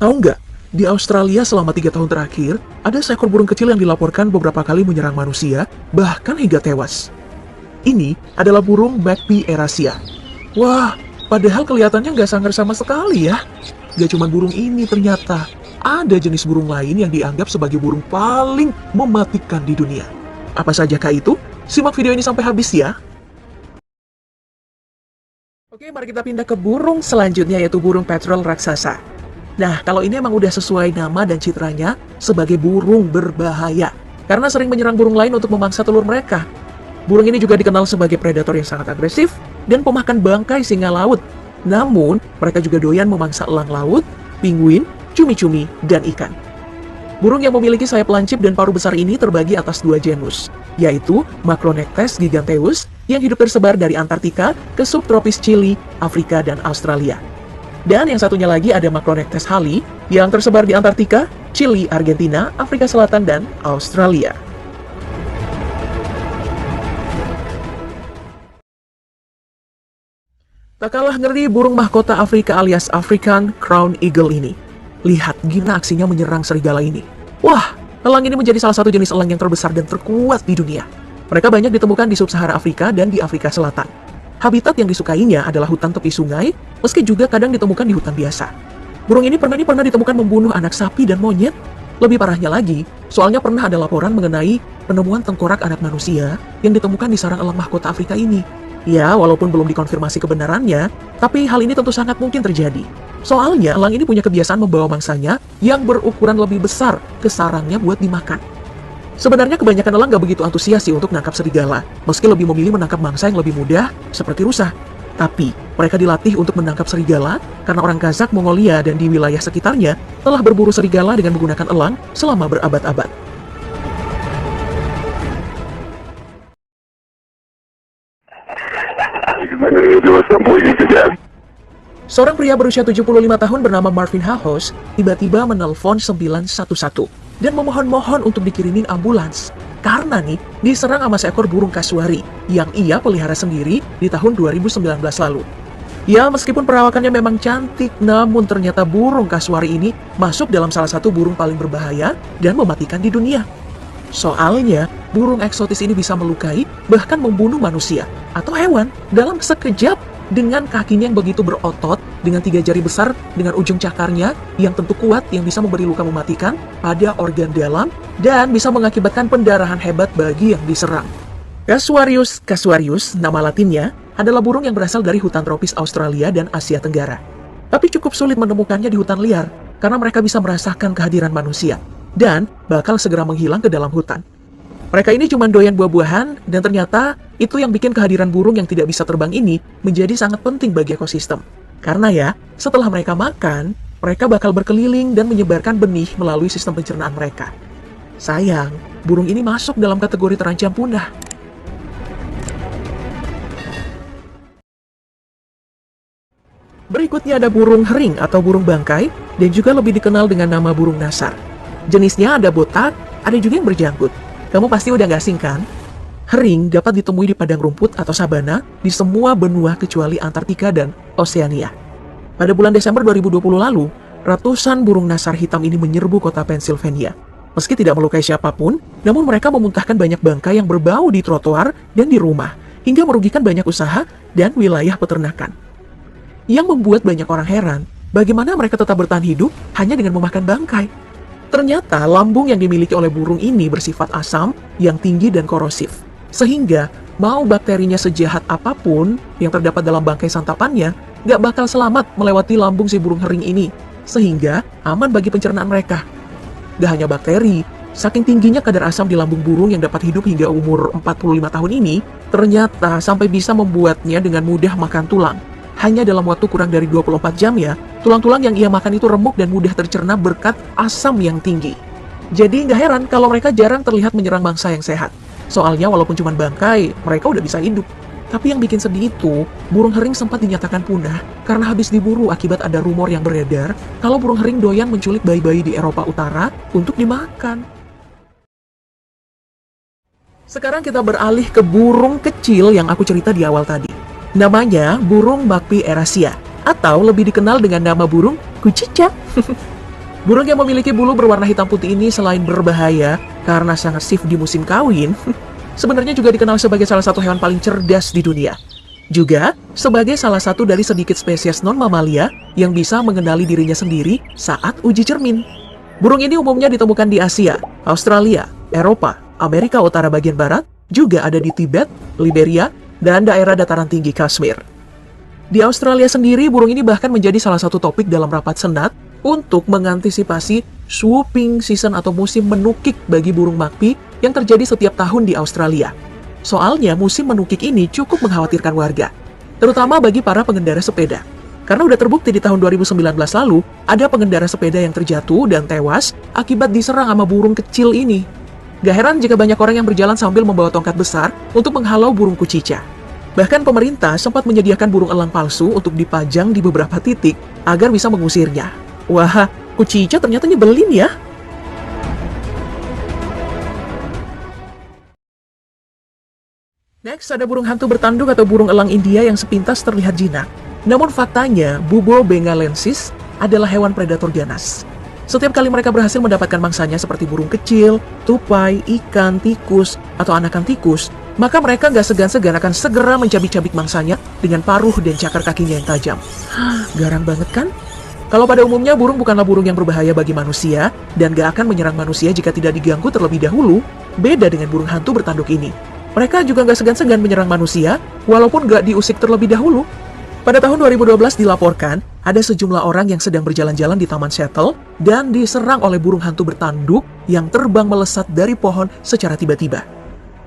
Tahu nggak, di Australia selama 3 tahun terakhir, ada seekor burung kecil yang dilaporkan beberapa kali menyerang manusia, bahkan hingga tewas. Ini adalah burung Magpie erasia. Wah, padahal kelihatannya nggak sangar sama sekali ya. Gak cuma burung ini ternyata, ada jenis burung lain yang dianggap sebagai burung paling mematikan di dunia. Apa sajakah itu? Simak video ini sampai habis ya. Oke, mari kita pindah ke burung selanjutnya, yaitu burung petrel raksasa. Nah, kalau ini emang udah sesuai nama dan citranya sebagai burung berbahaya, karena sering menyerang burung lain untuk memangsa telur mereka. Burung ini juga dikenal sebagai predator yang sangat agresif dan pemakan bangkai singa laut. Namun, mereka juga doyan memangsa elang laut, penguin, cumi-cumi, dan ikan. Burung yang memiliki sayap lancip dan paruh besar ini terbagi atas 2 genus, yaitu Macronectes giganteus yang hidup tersebar dari Antartika ke subtropis Chili, Afrika, dan Australia. Dan yang satunya lagi ada Macronectes halley yang tersebar di Antartika, Chili, Argentina, Afrika Selatan, dan Australia. Tak kalah ngeri burung mahkota Afrika alias African Crown Eagle ini. Lihat gimana aksinya menyerang serigala ini. Wah, elang ini menjadi salah satu jenis elang yang terbesar dan terkuat di dunia. Mereka banyak ditemukan di sub-Sahara Afrika dan di Afrika Selatan. Habitat yang disukainya adalah hutan tepi sungai, meski juga kadang ditemukan di hutan biasa. Burung ini pernah ditemukan membunuh anak sapi dan monyet. Lebih parahnya lagi, soalnya pernah ada laporan mengenai penemuan tengkorak anak manusia yang ditemukan di sarang elang mahkota Afrika ini. Ya, walaupun belum dikonfirmasi kebenarannya, tapi hal ini tentu sangat mungkin terjadi. Soalnya, elang ini punya kebiasaan membawa mangsanya yang berukuran lebih besar ke sarangnya buat dimakan. Sebenarnya kebanyakan elang gak begitu antusias sih untuk nangkap serigala, meski lebih memilih menangkap mangsa yang lebih mudah, seperti rusa. Tapi, mereka dilatih untuk menangkap serigala karena orang Kazakh, Mongolia, dan di wilayah sekitarnya telah berburu serigala dengan menggunakan elang selama berabad-abad. Seorang pria berusia 75 tahun bernama Marvin Hahos tiba-tiba menelpon 911 dan memohon-mohon untuk dikirimin ambulans karena nih diserang sama seekor burung kasuari yang ia pelihara sendiri di tahun 2019 lalu. Ya, meskipun perawakannya memang cantik, namun ternyata burung kasuari ini masuk dalam salah satu burung paling berbahaya dan mematikan di dunia. Soalnya, burung eksotis ini bisa melukai, bahkan membunuh manusia atau hewan dalam sekejap dengan kakinya yang begitu berotot, dengan 3 jari besar dengan ujung cakarnya yang tentu kuat yang bisa memberi luka mematikan pada organ dalam dan bisa mengakibatkan pendarahan hebat bagi yang diserang. Casuarius casuarius, nama latinnya, adalah burung yang berasal dari hutan tropis Australia dan Asia Tenggara. Tapi cukup sulit menemukannya di hutan liar karena mereka bisa merasakan kehadiran manusia dan bakal segera menghilang ke dalam hutan. Mereka ini cuma doyan buah-buahan, dan ternyata itu yang bikin kehadiran burung yang tidak bisa terbang ini menjadi sangat penting bagi ekosistem. Karena ya, setelah mereka makan, mereka bakal berkeliling dan menyebarkan benih melalui sistem pencernaan mereka. Sayang, burung ini masuk dalam kategori terancam punah. Berikutnya ada burung hering atau burung bangkai, dan juga lebih dikenal dengan nama burung nasar. Jenisnya ada botak, ada juga yang berjanggut. Kamu pasti udah gak asing kan? Hering dapat ditemui di padang rumput atau sabana di semua benua kecuali Antartika dan Oseania. Pada bulan Desember 2020 lalu, ratusan burung nasar hitam ini menyerbu kota Pennsylvania. Meski tidak melukai siapapun, namun mereka memuntahkan banyak bangkai yang berbau di trotoar dan di rumah, hingga merugikan banyak usaha dan wilayah peternakan. Yang membuat banyak orang heran, bagaimana mereka tetap bertahan hidup hanya dengan memakan bangkai. Ternyata lambung yang dimiliki oleh burung ini bersifat asam yang tinggi dan korosif. Sehingga mau bakterinya sejahat apapun yang terdapat dalam bangkai santapannya, gak bakal selamat melewati lambung si burung hering ini. Sehingga aman bagi pencernaan mereka. Gak hanya bakteri, saking tingginya kadar asam di lambung burung yang dapat hidup hingga umur 45 tahun ini, ternyata sampai bisa membuatnya dengan mudah makan tulang. Hanya dalam waktu kurang dari 24 jam ya, tulang-tulang yang ia makan itu remuk dan mudah tercerna berkat asam yang tinggi. Jadi nggak heran kalau mereka jarang terlihat menyerang mangsa yang sehat. Soalnya walaupun cuma bangkai, mereka udah bisa hidup. Tapi yang bikin sedih itu, burung hering sempat dinyatakan punah karena habis diburu akibat ada rumor yang beredar kalau burung hering doyan menculik bayi-bayi di Eropa Utara untuk dimakan. Sekarang kita beralih ke burung kecil yang aku cerita di awal tadi. Namanya burung Magpie erasia, atau lebih dikenal dengan nama burung kucicak. Burung yang memiliki bulu berwarna hitam putih ini selain berbahaya karena sangat shift di musim kawin, sebenarnya juga dikenal sebagai salah satu hewan paling cerdas di dunia. Juga sebagai salah satu dari sedikit spesies non-mamalia yang bisa mengenali dirinya sendiri saat uji cermin. Burung ini umumnya ditemukan di Asia, Australia, Eropa, Amerika Utara bagian barat, juga ada di Tibet, Liberia, dan daerah dataran tinggi Kashmir. Di Australia sendiri, burung ini bahkan menjadi salah satu topik dalam rapat senat untuk mengantisipasi swooping season atau musim menukik bagi burung makpi yang terjadi setiap tahun di Australia. Soalnya musim menukik ini cukup mengkhawatirkan warga, terutama bagi para pengendara sepeda. Karena udah terbukti di tahun 2019 lalu, ada pengendara sepeda yang terjatuh dan tewas akibat diserang sama burung kecil ini. Gak heran jika banyak orang yang berjalan sambil membawa tongkat besar untuk menghalau burung kucica. Bahkan pemerintah sempat menyediakan burung elang palsu untuk dipajang di beberapa titik agar bisa mengusirnya. Wah, kucica ternyata nyebelin ya. Next, ada burung hantu bertanduk atau burung elang India yang sepintas terlihat jinak. Namun faktanya, Bubo bengalensis adalah hewan predator ganas. Setiap kali mereka berhasil mendapatkan mangsanya seperti burung kecil, tupai, ikan, tikus, atau anakan tikus, maka mereka nggak segan-segan akan segera mencabik-cabik mangsanya dengan paruh dan cakar kakinya yang tajam. Garang banget kan? Kalau pada umumnya burung bukanlah burung yang berbahaya bagi manusia dan gak akan menyerang manusia jika tidak diganggu terlebih dahulu, beda dengan burung hantu bertanduk ini. Mereka juga gak segan-segan menyerang manusia walaupun gak diusik terlebih dahulu. Pada tahun 2012 dilaporkan, ada sejumlah orang yang sedang berjalan-jalan di Taman Seattle dan diserang oleh burung hantu bertanduk yang terbang melesat dari pohon secara tiba-tiba.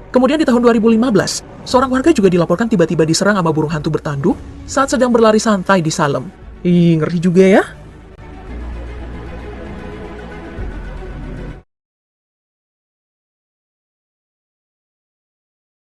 Kemudian di tahun 2015, seorang warga juga dilaporkan tiba-tiba diserang sama burung hantu bertanduk saat sedang berlari santai di Salem. Ih, ngeri juga ya.